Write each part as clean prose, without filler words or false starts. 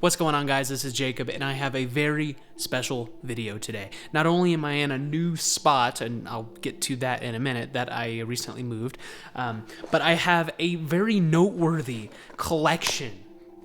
What's going on, guys? This is Jacob, and I have a very special video today. Not only am I in a new spot, and I'll get to that in a minute, that I recently moved, but I have a very noteworthy collection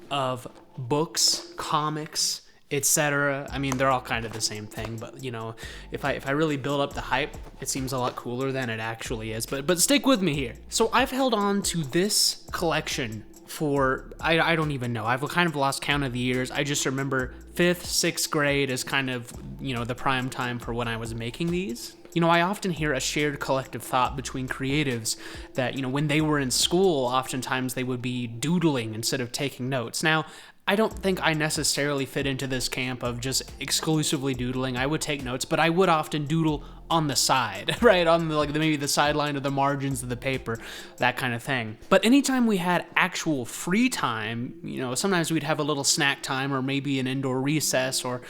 of books, comics, etc. I mean, they're all kind of the same thing, but you know, if I really build up the hype, it seems a lot cooler than it actually is. But stick with me here. So I've held on to this collection for, I don't even know. I've kind of lost count of the years. I just remember 5th, 6th grade is kind of, you know, the prime time for when I was making these. You know, I often hear a shared collective thought between creatives that, you know, when they were in school, oftentimes they would be doodling instead of taking notes. Now, I don't think I necessarily fit into this camp of just exclusively doodling. I would take notes, but I would often doodle on the side, right? On the, maybe the sideline or the margins of the paper, that kind of thing. But anytime we had actual free time, you know, sometimes we'd have a little snack time or maybe an indoor recess or,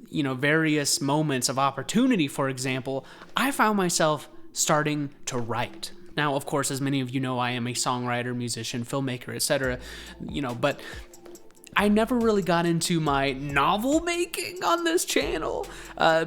you know, various moments of opportunity, for example, I found myself starting to write. Now, of course, as many of you know, I am a songwriter, musician, filmmaker, etc., you know, but I never really got into my novel making on this channel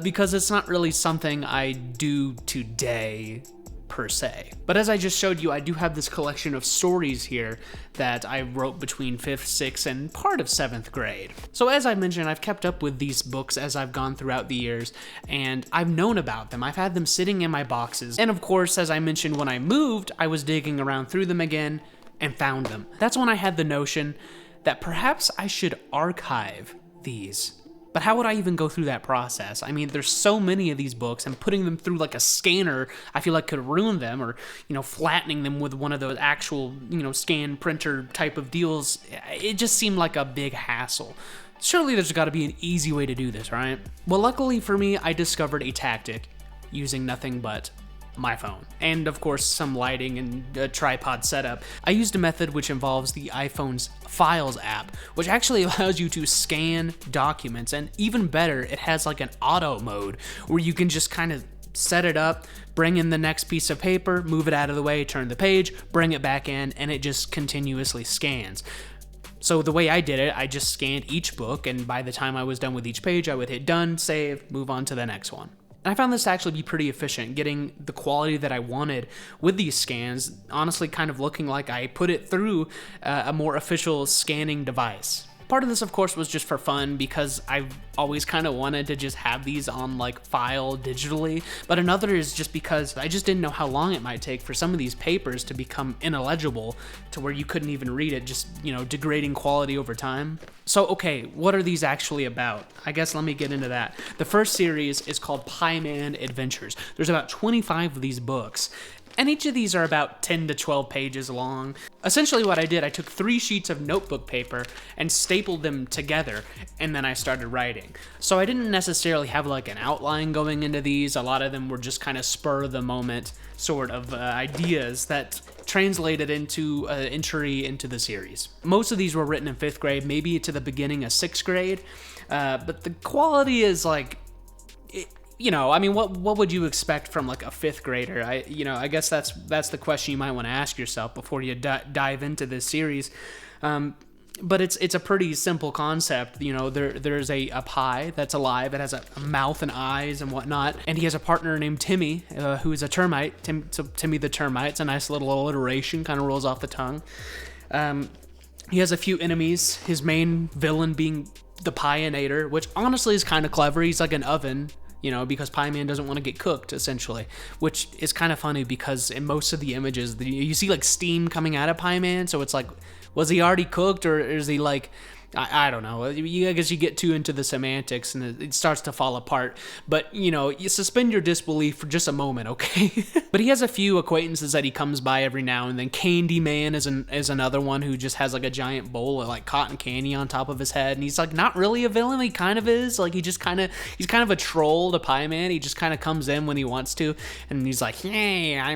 because it's not really something I do today per se. But as I just showed you, I do have this collection of stories here that I wrote between 5th, 6th, and part of 7th grade. So as I mentioned, I've kept up with these books as I've gone throughout the years, and I've known about them. I've had them sitting in my boxes. And of course, as I mentioned, when I moved, I was digging around through them again and found them. That's when I had the notion that perhaps I should archive these. But how would I even go through that process? I mean, there's so many of these books, and putting them through like a scanner, I feel like could ruin them, or, you know, flattening them with one of those actual, you know, scan printer type of deals. It just seemed like a big hassle. Surely there's got to be an easy way to do this, right? Well, luckily for me, I discovered a tactic using nothing but my phone, and of course some lighting and a tripod setup. I used a method which involves the iPhone's Files app, which actually allows you to scan documents, and even better, it has like an auto mode where you can just kind of set it up, bring in the next piece of paper, move it out of the way, turn the page, bring it back in, and it just continuously scans. So the way I did it, I just scanned each book, and by the time I was done with each page, I would hit done, save, move on to the next one. And I found this to actually be pretty efficient, getting the quality that I wanted with these scans, honestly kind of looking like I put it through a more official scanning device. Part of this, of course, was just for fun because I've always kind of wanted to just have these on like file digitally, but another is just because I just didn't know how long it might take for some of these papers to become ineligible to where you couldn't even read it, just, you know, degrading quality over time. So, okay, what are these actually about? I guess let me get into that. The first series is called Pie Man Adventures. There's about 25 of these books, and each of these are about 10 to 12 pages long. Essentially what I did, I took 3 sheets of notebook paper and stapled them together, and then I started writing. So I didn't necessarily have like an outline going into these. A lot of them were just kind of spur of the moment sort of ideas that translated into an entry into the series. Most of these were written in 5th grade, maybe to the beginning of 6th grade, but the quality is like, you know, I mean, what would you expect from like a 5th grader? I guess that's the question you might want to ask yourself before you dive into this series. But it's a pretty simple concept. You know, there's a pie that's alive. It has a mouth and eyes and whatnot. And he has a partner named Timmy, who is a termite. So Timmy the termite. It's a nice little alliteration, kind of rolls off the tongue. He has a few enemies. His main villain being the Pie-inator, which honestly is kind of clever. He's like an oven, you know, because Pie Man doesn't want to get cooked, essentially, which is kind of funny because in most of the images, you see like steam coming out of Pie Man, so it's like, was he already cooked, or is he like, I don't know. I guess you get too into the semantics and it starts to fall apart. But, you know, you suspend your disbelief for just a moment, okay? But he has a few acquaintances that he comes by every now and then. Candy Man is another one who just has like a giant bowl of like cotton candy on top of his head. And he's like not really a villain. He kind of is. Like he's kind of a troll to Pie Man. He just kind of comes in when he wants to. And he's like, hey,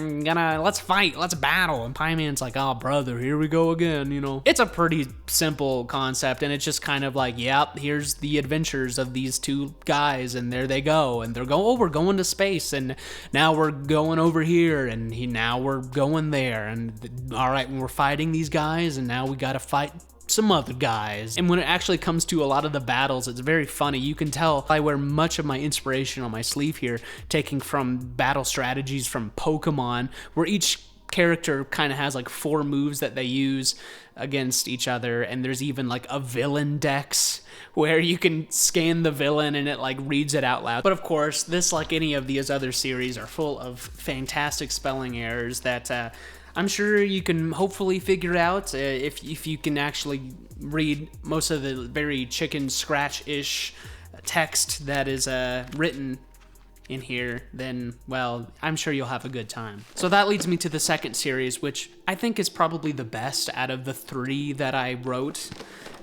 let's fight. Let's battle. And Pie Man's like, oh, brother, here we go again, you know. It's a pretty simple concept. And it's just kind of like, yep, here's the adventures of these two guys, and there they go, and they're going, oh, we're going to space, and now we're going over here, and now we're going there, and all right, we're fighting these guys, and now we gotta fight some other guys. And when it actually comes to a lot of the battles, it's very funny. You can tell I wear much of my inspiration on my sleeve here, taking from battle strategies from Pokemon, where each character kind of has like 4 moves that they use against each other, and there's even like a villain dex where you can scan the villain and it like reads it out loud. But of course, this, like any of these other series, are full of fantastic spelling errors that I'm sure you can hopefully figure out if you can actually read most of the very chicken scratch-ish text that is written in here, then, well, I'm sure you'll have a good time. So that leads me to the second series, which I think is probably the best out of the 3 that I wrote,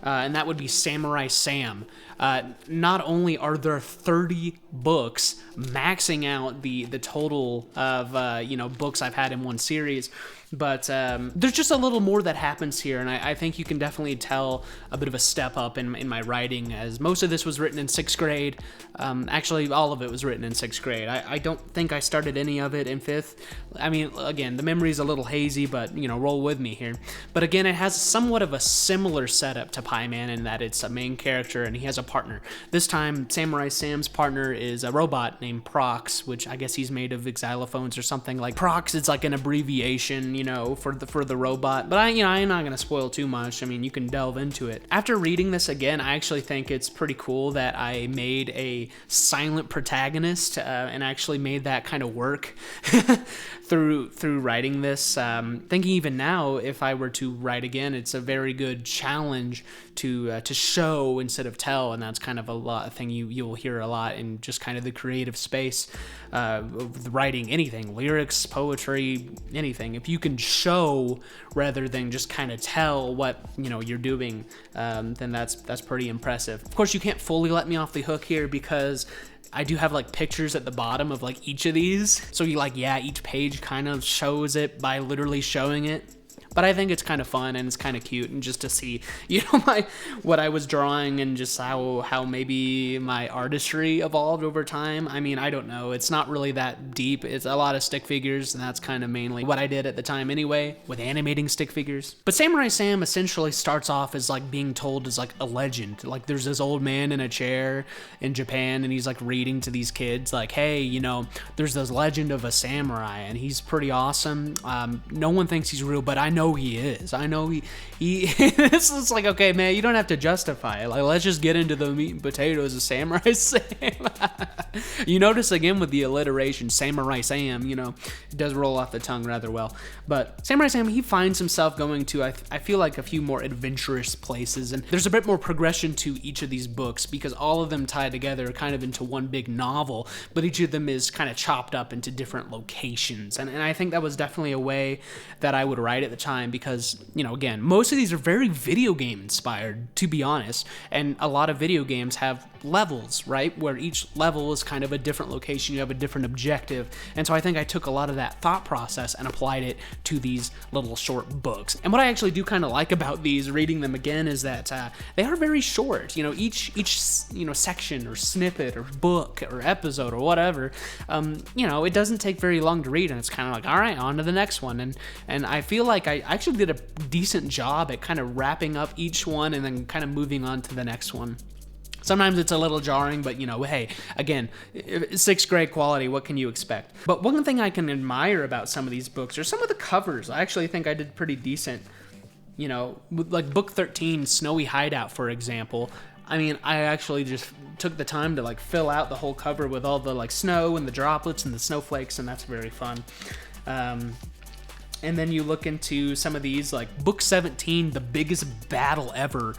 and that would be Samurai Sam. Not only are there 30 books, maxing out the total of books I've had in one series, but there's just a little more that happens here, and I think you can definitely tell a bit of a step up in my writing, as most of this was written in 6th grade. Actually, all of it was written in 6th grade. I don't think I started any of it in 5th. I mean, again, the memory's a little hazy, but, roll with me here. But again, it has somewhat of a similar setup to Pie-Man in that it's a main character and he has a partner. This time, Samurai Sam's partner is a robot named Prox, which I guess he's made of xylophones or something. Like Prox, it's like an abbreviation, for the robot. But I'm not gonna spoil too much. I mean, you can delve into it. After reading this again, I actually think it's pretty cool that I made a silent protagonist and actually made that kind of work through writing this. Thinking even now, if I were to write again, it's a very good challenge to show instead of tell, and that's kind of a thing you'll hear a lot in just kind of the creative space of writing anything, lyrics, poetry, anything. If you can show rather than just kind of tell what you're doing, then that's pretty impressive. Of course, you can't fully let me off the hook here because I do have like pictures at the bottom of like each of these, so each page kind of shows it by literally showing it. But I think it's kind of fun and it's kind of cute, and just to see, what I was drawing and just how maybe my artistry evolved over time. I mean, I don't know. It's not really that deep. It's a lot of stick figures, and that's kind of mainly what I did at the time anyway, with animating stick figures. But Samurai Sam essentially starts off as like being told as like a legend. Like there's this old man in a chair in Japan, and he's like reading to these kids like, hey, there's this legend of a samurai, and he's pretty awesome. No one thinks he's real, but I know he is. I know he this is like, okay, man, you don't have to justify it. Like, let's just get into the meat and potatoes of Samurai Sam. You notice again with the alliteration, Samurai Sam, it does roll off the tongue rather well. But Samurai Sam, he finds himself going to, I feel like, a few more adventurous places, and there's a bit more progression to each of these books because all of them tie together kind of into one big novel, but each of them is kind of chopped up into different locations. And I think that was definitely a way that I would write at the time because, again, most of these are very video game inspired, to be honest, and a lot of video games have levels, right, where each level is kind of a different location, you have a different objective, and so I think I took a lot of that thought process and applied it to these little short books. And what I actually do kind of like about these, reading them again, is that they are very short. Each section or snippet or book or episode or whatever, it doesn't take very long to read, and it's kind of like, all right, on to the next one. And I feel like I actually did a decent job at kind of wrapping up each one and then kind of moving on to the next one. Sometimes it's a little jarring, but hey, again, 6th grade quality, what can you expect? But one thing I can admire about some of these books are some of the covers. I actually think I did pretty decent. Like book 13, Snowy Hideout, for example. I mean, I actually just took the time to like fill out the whole cover with all the like snow and the droplets and the snowflakes, and that's very fun. And then you look into some of these, like book 17, The Biggest Battle Ever,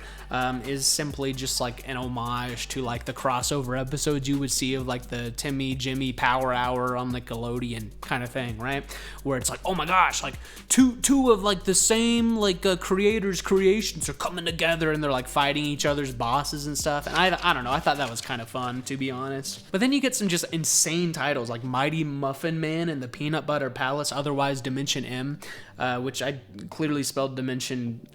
is simply just like an homage to like the crossover episodes you would see of like the Timmy Jimmy Power Hour on Nickelodeon kind of thing, right? Where it's like, oh my gosh, like two of like the same like creators' creations are coming together and they're like fighting each other's bosses and stuff. And I don't know, I thought that was kind of fun, to be honest. But then you get some just insane titles like Mighty Muffin Man and the Peanut Butter Palace, otherwise Dimension M, which I clearly spelled Dimension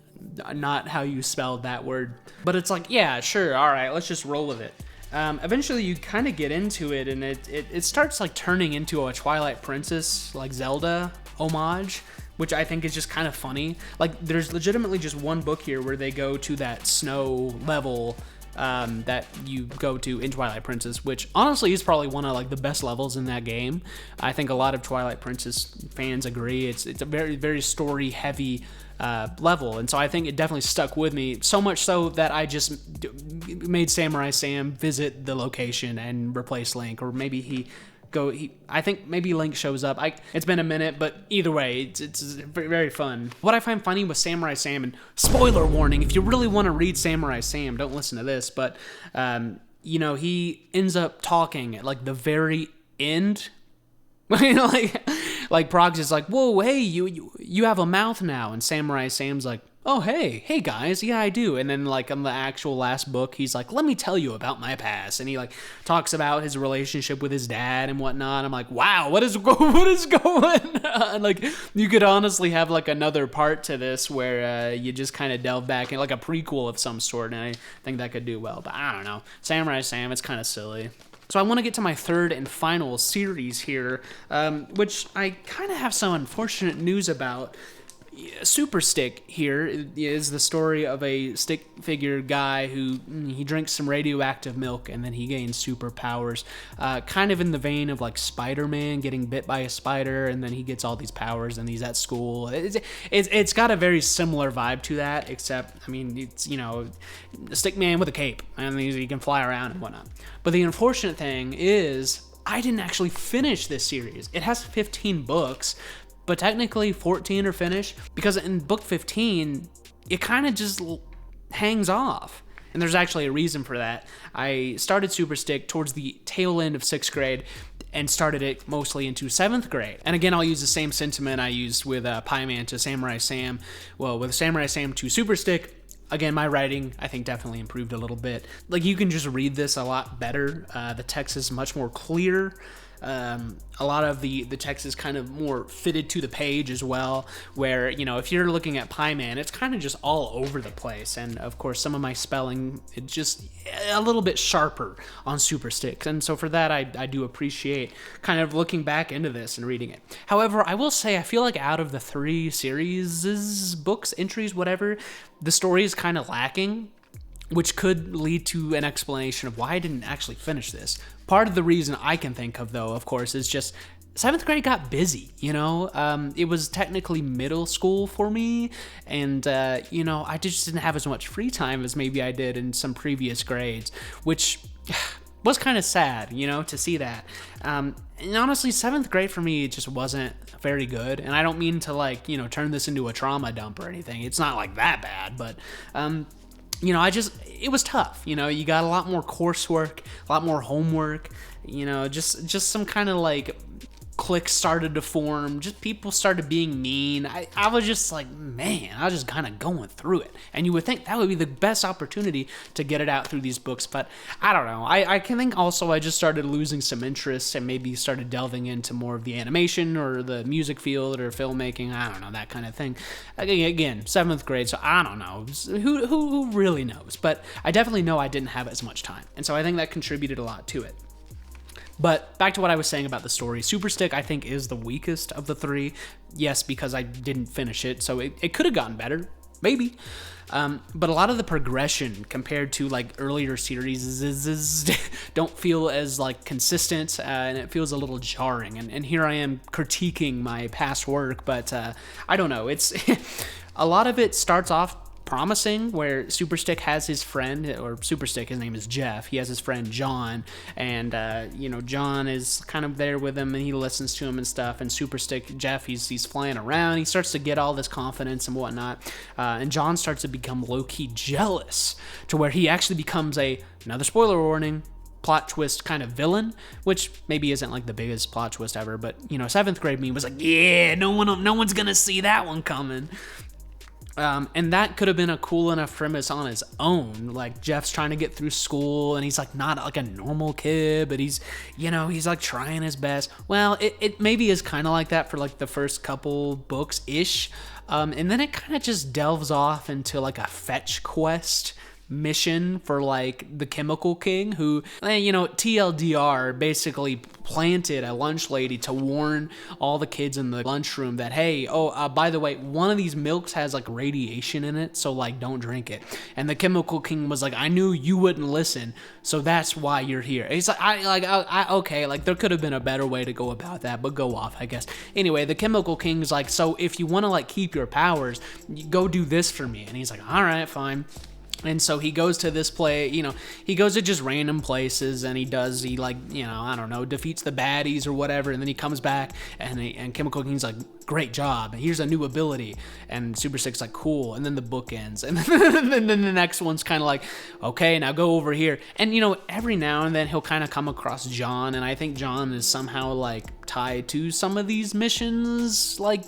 not how you spelled that word. But it's like, yeah, sure, all right, let's just roll with it. Eventually you kind of get into it, and it starts like turning into a Twilight Princess, like Zelda homage, which I think is just kind of funny. Like, there's legitimately just one book here where they go to that snow level that you go to in Twilight Princess, which honestly is probably one of like the best levels in that game. I think a lot of Twilight Princess fans agree. It's a very, very story heavy level, and so I think it definitely stuck with me, so much so that I just made Samurai Sam visit the location and replace Link, or maybe I think maybe Link shows up. It's been a minute, but either way, it's very, very fun. What I find funny with Samurai Sam, and spoiler warning, if you really want to read Samurai Sam, don't listen to this, but he ends up talking at like the very end. like Progs is like, whoa, hey, you have a mouth now, and Samurai Sam's like, oh, hey guys, yeah, I do. And then like on the actual last book, he's like, let me tell you about my past, and he like talks about his relationship with his dad and whatnot. I'm like, wow, what is going on? Like, you could honestly have like another part to this where you just kind of delve back in, like a prequel of some sort, and I think that could do well. But I don't know, Samurai Sam, it's kind of silly. So I want to get to my third and final series here, which I kind of have some unfortunate news about. Super Stick here is the story of a stick figure guy who he drinks some radioactive milk and then he gains superpowers, kind of in the vein of like Spider-Man getting bit by a spider and then he gets all these powers and he's at school. It's got a very similar vibe to that, except I mean it's a stick man with a cape and he can fly around and whatnot. But the unfortunate thing is I didn't actually finish this series. It has 15 books. But technically 14 are finished, because in book 15, it kind of just hangs off. And there's actually a reason for that. I started Super Stick towards the tail end of 6th grade and started it mostly into 7th grade. And again, I'll use the same sentiment I used with Pieman to Samurai Sam. Well, with Samurai Sam to Super Stick, again, my writing, I think, definitely improved a little bit. Like, you can just read this a lot better. The text is much more clear. A lot of the text is kind of more fitted to the page as well, where, if you're looking at Pieman, it's kind of just all over the place. And of course, some of my spelling, it's just a little bit sharper on Super Stick. And so for that, I do appreciate kind of looking back into this and reading it. However, I will say, I feel like out of the 3 series, books, entries, whatever, the story is kind of lacking, which could lead to an explanation of why I didn't actually finish this. Part of the reason I can think of, though, of course, is just 7th grade got busy, It was technically middle school for me, and, I just didn't have as much free time as maybe I did in some previous grades, which was kind of sad, to see that. And honestly, 7th grade for me just wasn't very good, and I don't mean to, turn this into a trauma dump or anything. It's not like that bad, but... it was tough. You got a lot more coursework, a lot more homework, just some kind of like cliques started to form, just people started being mean. I was just like, man, I was just kind of going through it. And you would think that would be the best opportunity to get it out through these books, but I don't know. I can think also I just started losing some interest and maybe started delving into more of the animation or the music field or filmmaking. I don't know, that kind of thing. Again, 7th grade, so I don't know. Who really knows? But I definitely know I didn't have as much time. And so I think that contributed a lot to it. But back to what I was saying about the story. Super Stick, I think, is the weakest of the 3. Yes, because I didn't finish it, so it could have gotten better. Maybe. But a lot of the progression compared to like earlier series don't feel as like consistent, and it feels a little jarring. And here I am critiquing my past work, but I don't know. It's a lot of it starts off promising, where Super Stick has his friend, or Super Stick, his name is Jeff. He has his friend John, and John is kind of there with him, and he listens to him and stuff. And Super Stick Jeff, he's flying around. He starts to get all this confidence and whatnot, and John starts to become low-key jealous, to where he actually becomes another spoiler warning, plot twist kind of villain, which maybe isn't like the biggest plot twist ever, but 7th grade me was like, yeah, no one's gonna see that one coming. And that could have been a cool enough premise on his own. Like, Jeff's trying to get through school, and he's like not like a normal kid, but he's like trying his best. Well, it maybe is kind of like that for like the first couple books ish, and then it kind of just delves off into like a fetch quest mission for like the Chemical King, who, you know, TLDR, basically planted a lunch lady to warn all the kids in the lunchroom that, hey, by the way, one of these milks has like radiation in it, so like don't drink it. And the Chemical King was like, I knew you wouldn't listen, so that's why you're here. It's like, okay, like there could have been a better way to go about that, but go off, I guess. Anyway, the Chemical King's like, so if you want to like keep your powers, go do this for me. And he's like, all right, fine. And so he goes to this play, you know, he goes to just random places, and he like, you know, I don't know, defeats the baddies or whatever, and then he comes back, and Chemical King's like, great job, here's a new ability, and Super Sick's like, cool, and then the book ends, and then the next one's kind of like, okay, now go over here, and you know, every now and then he'll kind of come across John, and I think John is somehow like tied to some of these missions, like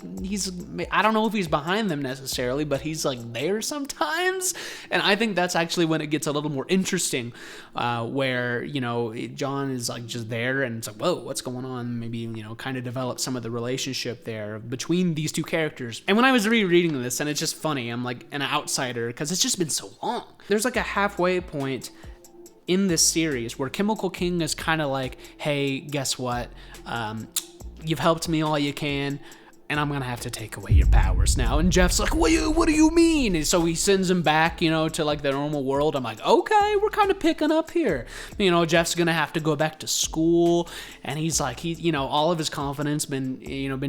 I don't know if he's behind them necessarily, but he's like there sometimes, and I think that's actually when it gets a little more interesting, where, you know, John is like just there, and it's like, whoa, what's going on? Maybe, you know, kind of develop some of the relationship there between these two characters. And when I was rereading this, and it's just funny, I'm like an outsider because it's just been so long. There's like a halfway point in this series where Chemical King is kind of like, hey, guess what? You've helped me all you can, and I'm gonna have to take away your powers now. And Jeff's like, what do you mean? And so he sends him back, you know, to like the normal world. I'm like, okay, we're kind of picking up here. You know, Jeff's gonna have to go back to school, and he's like, you know, all of his confidence been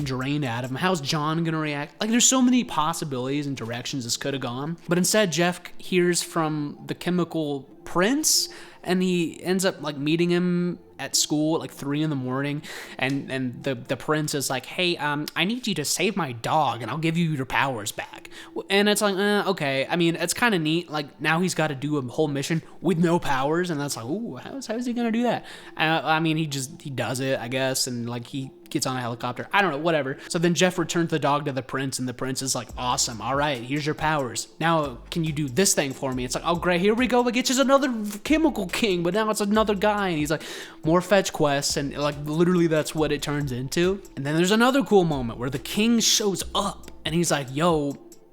drained out of him. How's John gonna react? Like, there's so many possibilities and directions this could have gone. But instead, Jeff hears from the Chemical Prince, and he ends up like meeting him at school at like 3 a.m, and the prince is like, hey, I need you to save my dog, and I'll give you your powers back. And it's like, okay. I mean, it's kind of neat. Like, now he's got to do a whole mission with no powers, and that's like, ooh, how's he gonna do that? I mean, he does it, I guess, and like he gets on a helicopter. I don't know, whatever. So then Jeff returns the dog to the prince, and the prince is like, awesome, all right, here's your powers. Now, can you do this thing for me? It's like, oh, great, here we go. Like, it's just another Chemical King, but now it's another guy, and he's like, more fetch quests, and like literally that's what it turns into. And then there's another cool moment where the king shows up, and he's like, yo,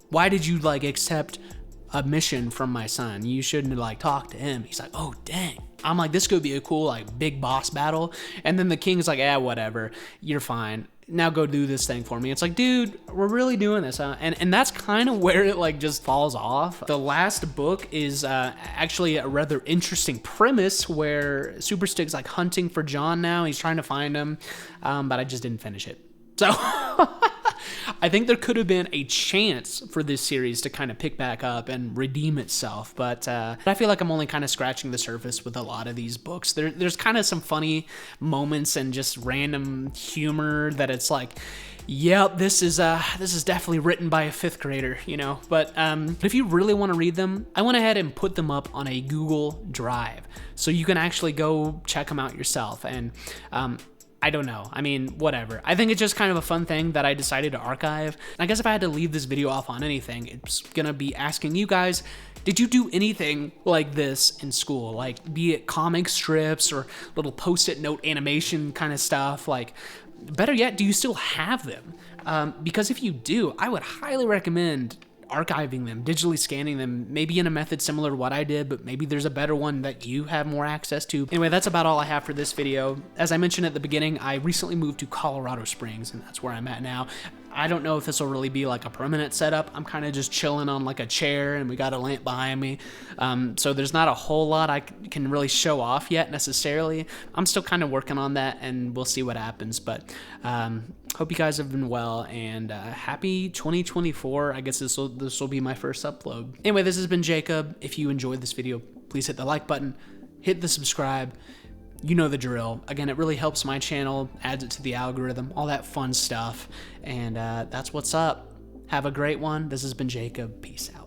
why did you like accept a mission from my son? You shouldn't like talk to him. He's like, oh, dang. I'm like, this could be a cool like big boss battle. And then the king's like, whatever, you're fine, now go do this thing for me. It's like, dude, we're really doing this, huh? And that's kind of where it like just falls off. The last book is actually a rather interesting premise where Super Stick's like hunting for John now. He's trying to find him, but I just didn't finish it. So I think there could have been a chance for this series to kind of pick back up and redeem itself, but I feel like I'm only kind of scratching the surface with a lot of these books. There's kind of some funny moments and just random humor that it's like, yep, this is definitely written by a 5th grader, you know. But if you really want to read them, I went ahead and put them up on a Google Drive, so you can actually go check them out yourself. And I don't know. I mean, whatever. I think it's just kind of a fun thing that I decided to archive. And I guess if I had to leave this video off on anything, it's gonna be asking you guys, did you do anything like this in school? Like, be it comic strips or little post-it note animation kind of stuff? Like, better yet, do you still have them? Because if you do, I would highly recommend archiving them, digitally scanning them, maybe in a method similar to what I did, but maybe there's a better one that you have more access to. Anyway, that's about all I have for this video. As I mentioned at the beginning, I recently moved to Colorado Springs, and that's where I'm at now. I don't know if this will really be like a permanent setup. I'm kind of just chilling on like a chair, and we got a lamp behind me. So there's not a whole lot I can really show off yet necessarily. I'm still kind of working on that, and we'll see what happens. But hope you guys have been well, and happy 2024. I guess this will be my first upload. Anyway, this has been Jacob. If you enjoyed this video, please hit the like button, hit the subscribe. You know the drill. Again, it really helps my channel, adds it to the algorithm, all that fun stuff. And that's what's up. Have a great one. This has been Jacob. Peace out.